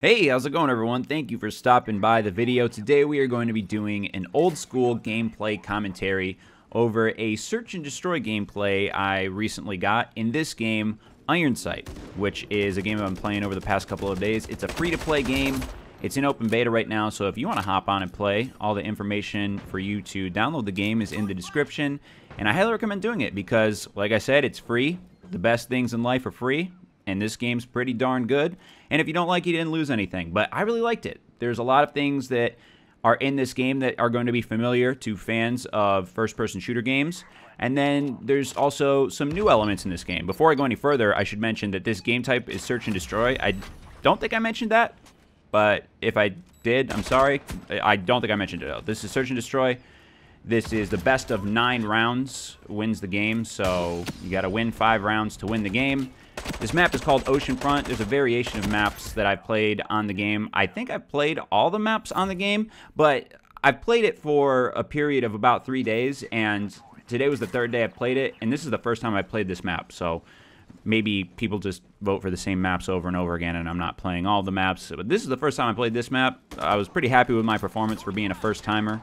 Hey, how's it going, everyone? Thank you for stopping by the video. Today we are going to be doing an old school gameplay commentary over a search and destroy gameplay I recently got in this game, Ironsight, which is a game I've been playing over the past couple of days. It's a free-to-play game. It's in open beta right now, so if you want to hop on and play, all the information for you to download the game is in the description, and I highly recommend doing it because, like I said, it's free. The best things in life are free, and this game's pretty darn good. And if you don't like it, you didn't lose anything. But I really liked it. There's a lot of things that are in this game that are going to be familiar to fans of first-person shooter games. And then there's also some new elements in this game. Before I go any further, I should mention that this game type is search and destroy. I don't think I mentioned that, but if I did, I'm sorry. I don't think I mentioned it, though. This is search and destroy. This is the best of 9 rounds wins the game, so you got to win 5 rounds to win the game. This map is called Oceanfront. There's a variation of maps that I've played on the game. I think I've played all the maps on the game, but I've played it for a period of about 3 days, and today was the 3rd day I played it, and this is the first time I played this map, so maybe people just vote for the same maps over and over again, and I'm not playing all the maps. But this is the first time I played this map. I was pretty happy with my performance for being a first-timer.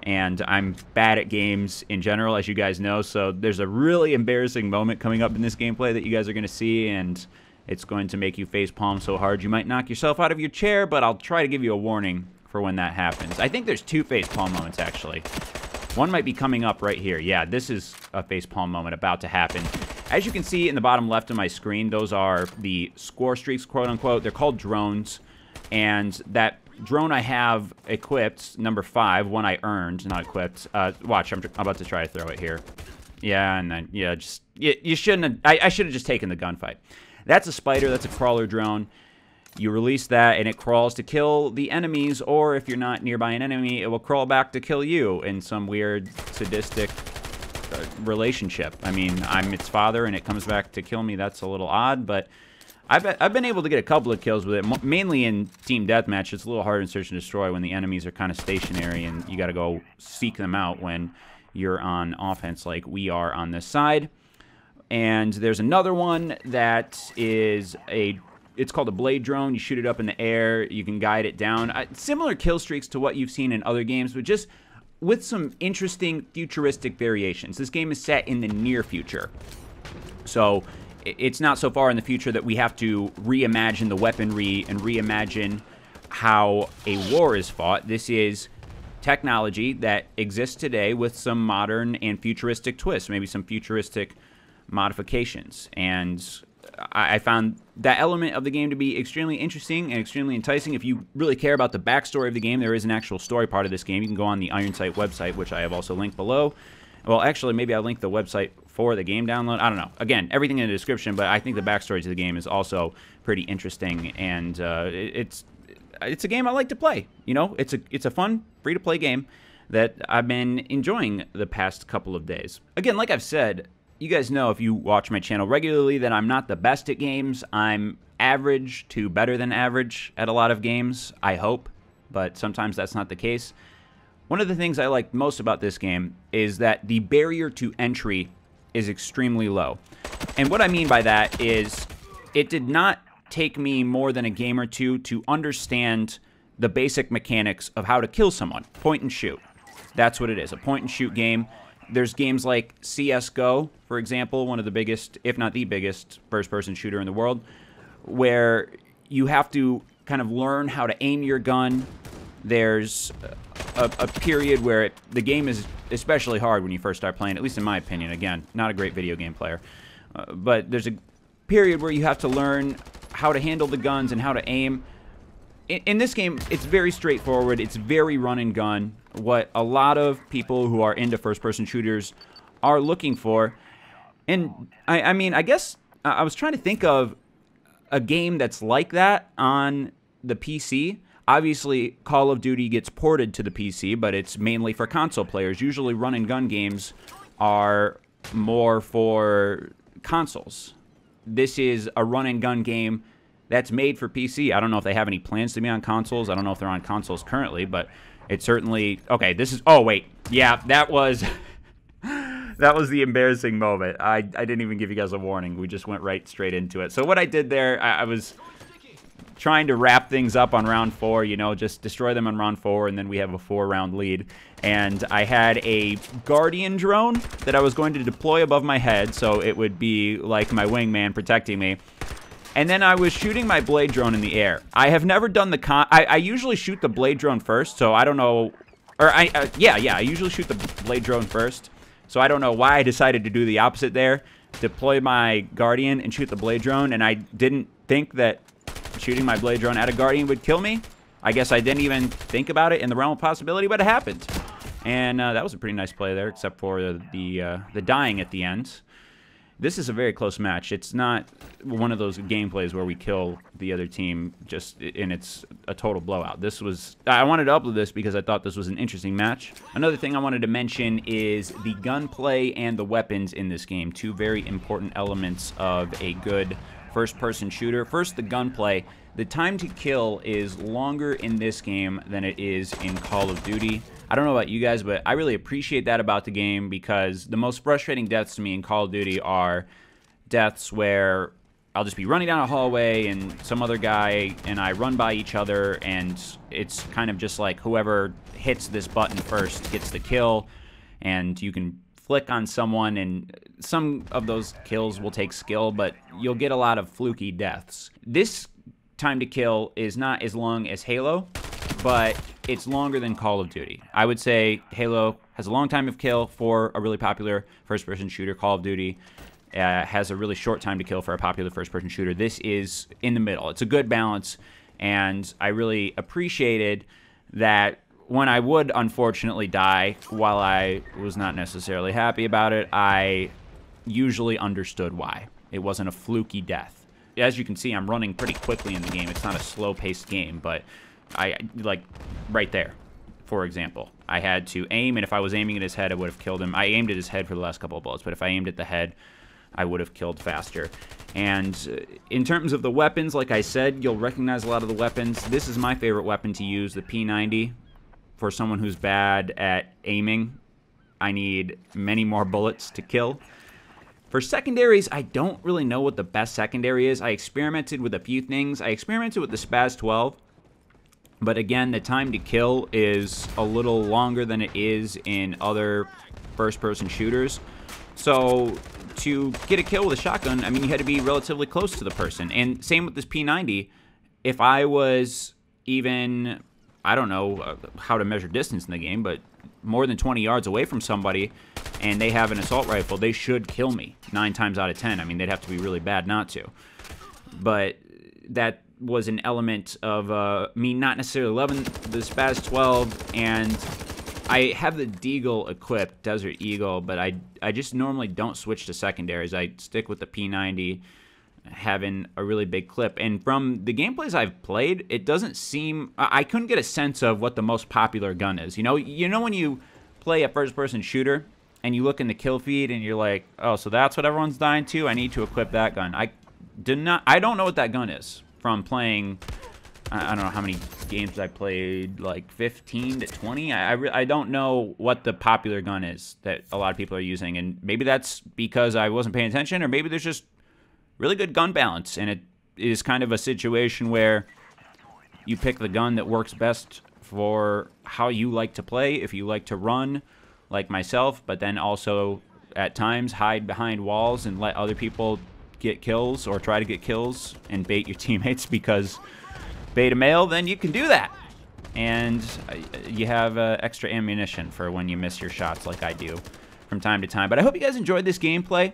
And I'm bad at games in general, as you guys know, so there's a really embarrassing moment coming up in this gameplay that you guys are going to see, and it's going to make you facepalm so hard you might knock yourself out of your chair, but I'll try to give you a warning for when that happens. I think there's 2 facepalm moments, actually. One might be coming up right here. Yeah, this is a facepalm moment about to happen. As you can see in the bottom left of my screen, those are the score streaks, quote-unquote. They're called drones, and that drone I have equipped, number 5, one I earned, not equipped. Watch, I'm about to try to throw it here. Yeah, and then, yeah, just, you shouldn't have, I should have just taken the gunfight. That's a spider, that's a crawler drone. You release that, and it crawls to kill the enemies, or if you're not nearby an enemy, it will crawl back to kill you in some weird, sadistic relationship. I mean, I'm its father, and it comes back to kill me. That's a little odd, but I've been able to get a couple of kills with it, mainly in team deathmatch. It's a little harder in search and destroy when the enemies are kind of stationary and you got to go seek them out when you're on offense like we are on this side. And there's another one that is it's called a blade drone. You shoot it up in the air, you can guide it down. Similar kill streaks to what you've seen in other games, but just with some interesting futuristic variations. This game is set in the near future, so it's not so far in the future that we have to reimagine the weaponry and reimagine how a war is fought. This is technology that exists today with some modern and futuristic twists, maybe some futuristic modifications. And I found that element of the game to be extremely interesting and extremely enticing. If you really care about the backstory of the game, there is an actual story part of this game. You can go on the Ironsight website, which I have also linked below. Well, actually, maybe I'll link the website for the game download. I don't know. Again, everything in the description, but I think the backstory to the game is also pretty interesting, and it's a game I like to play. You know, it's a fun, free-to-play game that I've been enjoying the past couple of days. Again, like I've said, you guys know if you watch my channel regularly that I'm not the best at games. I'm average to better than average at a lot of games, I hope, but sometimes that's not the case. One of the things I like most about this game is that the barrier to entry is extremely low. And what I mean by that is it did not take me more than a game or two to understand the basic mechanics of how to kill someone. Point and shoot. That's what it is, a point and shoot game. There's games like CSGO, for example, one of the biggest, if not the biggest, first-person shooter in the world, where you have to kind of learn how to aim your gun. There's a period where the game is especially hard when you first start playing, at least in my opinion. Again, not a great video game player. But there's a period where you have to learn how to handle the guns and how to aim. In this game, it's very straightforward. It's very run and gun. What a lot of people who are into first-person shooters are looking for. And, I mean, I guess I was trying to think of a game that's like that on the PC. Obviously, Call of Duty gets ported to the PC, but it's mainly for console players. Usually, run-and-gun games are more for consoles. This is a run-and-gun game that's made for PC. I don't know if they have any plans to be on consoles. I don't know if they're on consoles currently, but it's certainly... Okay, this is... Oh, wait. Yeah, that was... that was the embarrassing moment. I didn't even give you guys a warning. We just went right straight into it. So what I did there, I was trying to wrap things up on round 4, you know, just destroy them on round 4, and then we have a 4-round lead. And I had a Guardian drone that I was going to deploy above my head, so it would be like my wingman protecting me. And then I was shooting my blade drone in the air. I have never done the I usually shoot the blade drone first, so I don't know. Or yeah, I usually shoot the blade drone first. So I don't know why I decided to do the opposite there. Deploy my Guardian and shoot the blade drone, and I didn't think that shooting my blade drone at a Guardian would kill me. I guess I didn't even think about it in the realm of possibility, but it happened. And that was a pretty nice play there, except for the dying at the end. This is a very close match. It's not one of those gameplays where we kill the other team just and it's a total blowout. This was... I wanted to upload this because I thought this was an interesting match. Another thing I wanted to mention is the gunplay and the weapons in this game. Two very important elements of a good first-person shooter. First, the gunplay. The time to kill is longer in this game than it is in Call of Duty. I don't know about you guys, but I really appreciate that about the game because the most frustrating deaths to me in Call of Duty are deaths where I'll just be running down a hallway and some other guy and I run by each other and it's kind of just like whoever hits this button first gets the kill, and you can flick on someone and some of those kills will take skill, but you'll get a lot of fluky deaths. This time to kill is not as long as Halo, but it's longer than Call of Duty. I would say Halo has a long time of kill for a really popular first-person shooter. Call of Duty has a really short time to kill for a popular first-person shooter. This is in the middle. It's a good balance, and I really appreciated that when I would unfortunately die, while I was not necessarily happy about it, I usually understood why. It wasn't a fluky death. As you can see, I'm running pretty quickly in the game. It's not a slow-paced game, but I, like, right there, for example, I had to aim, and if I was aiming at his head, I would have killed him. I aimed at his head for the last couple of bullets, but if I aimed at the head, I would have killed faster. And in terms of the weapons, like I said, you'll recognize a lot of the weapons. This is my favorite weapon to use, the P90. For someone who's bad at aiming, I need many more bullets to kill. For secondaries, I don't really know what the best secondary is. I experimented with a few things. I experimented with the Spaz 12. But again, the time to kill is a little longer than it is in other first-person shooters. So to get a kill with a shotgun, I mean, you had to be relatively close to the person. And same with this P90. If I was even, I don't know how to measure distance in the game, but more than 20 yards away from somebody and they have an assault rifle, they should kill me 9 times out of 10. I mean, they'd have to be really bad not to. But that was an element of me not necessarily loving the Spaz 12, and I have the Deagle equipped, Desert Eagle, but I just normally don't switch to secondaries. I stick with the P90, having a really big clip. And from the gameplays I've played, it doesn't seem... I couldn't get a sense of what the most popular gun is. You know when you play a first-person shooter, and you look in the kill feed, and you're like, oh, so that's what everyone's dying to? I need to equip that gun. I don't know what that gun is. From playing, I don't know how many games I played, like 15 to 20. I don't know what the popular gun is that a lot of people are using, and maybe that's because I wasn't paying attention, or maybe there's just really good gun balance, and it is kind of a situation where you pick the gun that works best for how you like to play. If you like to run, like myself, but then also at times hide behind walls and let other people get kills or try to get kills and bait your teammates because beta male, then you can do that. And you have extra ammunition for when you miss your shots like I do from time to time. But I hope you guys enjoyed this gameplay.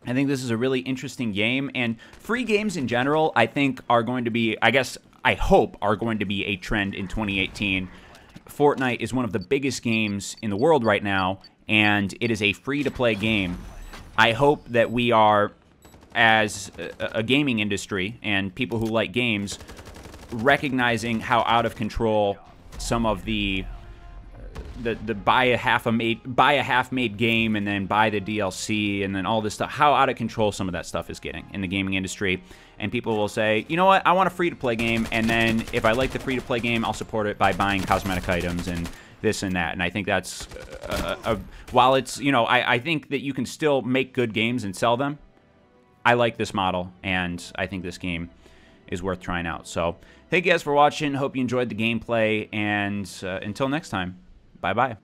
I think this is a really interesting game, and free games in general, I think, are going to be, I hope, are going to be a trend in 2018. Fortnite is one of the biggest games in the world right now, and it is a free-to-play game. I hope that we are, as a gaming industry and people who like games, recognizing how out of control some of the buy a half-made game and then buy the DLC and then all this stuff, how out of control some of that stuff is getting in the gaming industry. And people will say, you know what, I want a free-to-play game, and then if I like the free-to-play game, I'll support it by buying cosmetic items and this and that. And I think that's, while it's, you know, I think that you can still make good games and sell them. I like this model, and I think this game is worth trying out. So thank you guys for watching. Hope you enjoyed the gameplay, and until next time, bye-bye.